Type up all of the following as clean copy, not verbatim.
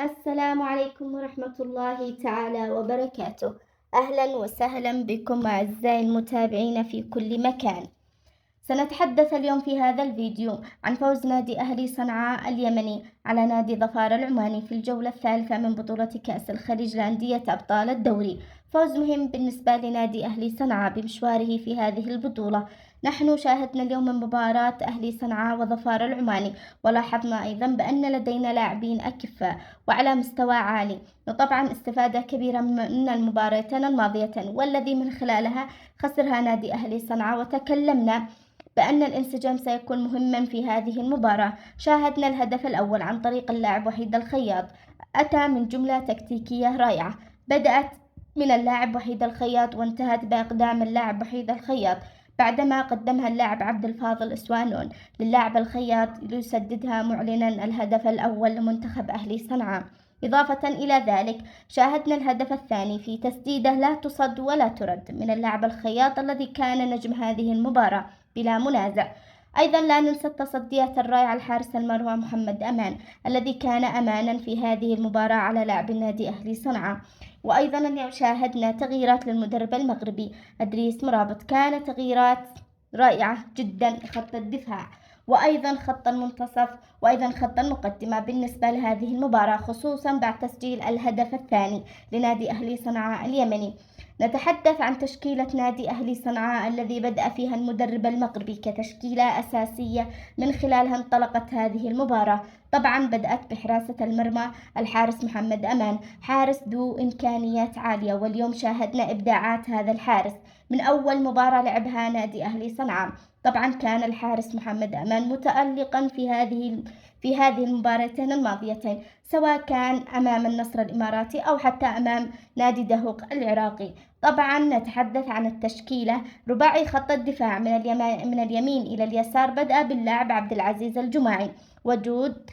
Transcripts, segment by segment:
السلام عليكم ورحمة الله تعالى وبركاته. أهلا وسهلا بكم أعزائي المتابعين في كل مكان. سنتحدث اليوم في هذا الفيديو عن فوز نادي أهلي صنعاء اليمني على نادي ظفار العماني في الجولة الثالثة من بطولة كأس الخليج لأندية أبطال الدوري. فوز مهم بالنسبة لنادي أهلي صنعاء بمشواره في هذه البطولة. نحن شاهدنا اليوم مباراة أهلي صنعاء وظفار العماني، ولاحظنا أيضا بأن لدينا لاعبين أكفاء وعلى مستوى عالي، وطبعا استفادة كبيرة من المباراتين الماضية والذي من خلالها خسرها نادي أهلي صنعاء. وتكلمنا بأن الانسجام سيكون مهما في هذه المباراة. شاهدنا الهدف الأول عن طريق اللاعب وحيد الخياط، أتى من جملة تكتيكية رائعة بدأت من اللاعب وحيد الخياط وانتهت بإقدام اللاعب وحيد الخياط بعدما قدمها اللاعب عبد الفاضل إسوانون للاعب الخياط ليسددها، معلنا الهدف الأول لمنتخب أهلي صنعاء. إضافة إلى ذلك شاهدنا الهدف الثاني في تسديدة لا تصد ولا ترد من اللاعب الخياط الذي كان نجم هذه المباراة بلا منازع. أيضا لا ننسى التصديات الرائعة الحارس المرمى محمد أمان الذي كان أمانا في هذه المباراة على لاعب النادي أهلي صنعاء. وأيضا اليوم شاهدنا تغييرات للمدرب المغربي أدريس مرابط، كان تغييرات رائعة جدا خط الدفاع وأيضا خط المنتصف وأيضا خط المقدمة بالنسبة لهذه المباراة، خصوصا بعد تسجيل الهدف الثاني لنادي أهلي صنعاء اليمني. نتحدث عن تشكيلة نادي أهلي صنعاء الذي بدأ فيها المدرب المغربي كتشكيلة أساسية من خلالها انطلقت هذه المباراة. طبعا بدأت بحراسة المرمى الحارس محمد أمان، حارس ذو إمكانيات عالية، واليوم شاهدنا إبداعات هذا الحارس من أول مباراة لعبها نادي أهلي صنعاء. طبعا كان الحارس محمد أمان متألقا في هذه المباراتين الماضيتين، سواء كان أمام النصر الإماراتي أو حتى أمام نادي دهوق العراقي. طبعا نتحدث عن التشكيلة: رباعي خط الدفاع من اليمين إلى اليسار بدأ باللاعب عبد العزيز الجماعي وجود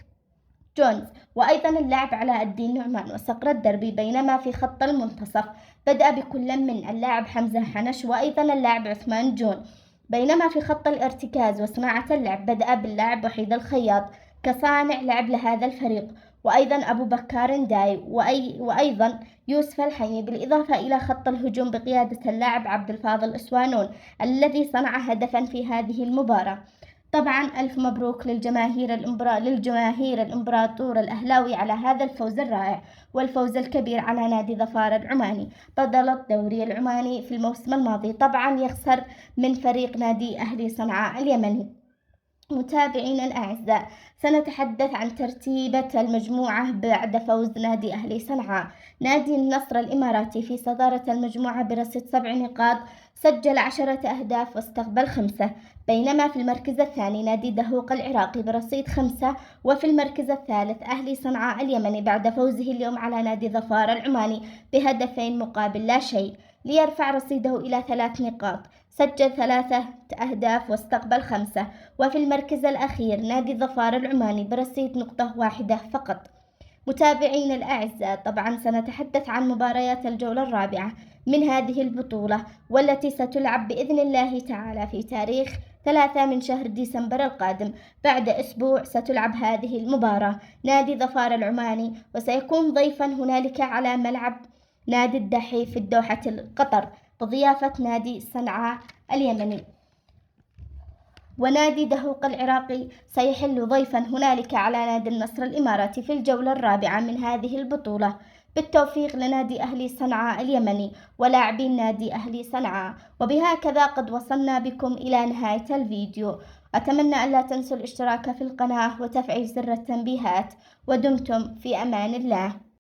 جونز، وأيضا اللاعب علاء الدين نعمان وصقر الدربي، بينما في خط المنتصف بدأ بكل من اللاعب حمزة حنش وأيضا اللاعب عثمان جون، بينما في خط الارتكاز وصناعة اللعب بدأ باللاعب وحيد الخياط كصانع لعب لهذا الفريق، وأيضا أبو بكار داي وأيضا يوسف الحيني، بالإضافة إلى خط الهجوم بقيادة اللاعب عبد الفاضل إسوانون الذي صنع هدفا في هذه المباراة. طبعا ألف مبروك للجماهير الإمبراطور الأهلاوي على هذا الفوز الرائع والفوز الكبير على نادي ظفار العماني بطل الدوري العماني في الموسم الماضي. طبعا يخسر من فريق نادي أهلي صنعاء اليمني. متابعينا الأعزاء، سنتحدث عن ترتيبة المجموعة بعد فوز نادي أهلي صنعاء. نادي النصر الإماراتي في صدارة المجموعة برصيد 7 نقاط، سجل 10 أهداف واستقبل 5، بينما في المركز الثاني نادي دهوق العراقي برصيد 5، وفي المركز الثالث أهلي صنعاء اليمني بعد فوزه اليوم على نادي ظفار العماني بهدفين مقابل لا شيء، ليرفع رصيده إلى 3 نقاط، سجل 3 أهداف واستقبل 5. وفي المركز الأخير نادي ظفار العماني برصيد نقطة واحدة فقط. متابعينا الأعزاء، طبعا سنتحدث عن مباريات الجولة الرابعة من هذه البطولة والتي ستلعب بإذن الله تعالى في تاريخ 3 من شهر ديسمبر القادم. بعد أسبوع ستلعب هذه المباراة نادي ظفار العماني، وسيكون ضيفا هنالك على ملعب نادي الدحي في الدوحة قطر بضيافة نادي صنعاء اليمني، ونادي دهوق العراقي سيحل ضيفا هنالك على نادي النصر الإماراتي في الجولة الرابعة من هذه البطولة. بالتوفيق لنادي أهلي صنعاء اليمني ولاعبين نادي أهلي صنعاء. وبهكذا قد وصلنا بكم إلى نهاية الفيديو. أتمنى ألا تنسوا الاشتراك في القناة وتفعيل زر التنبيهات، ودمتم في أمان الله.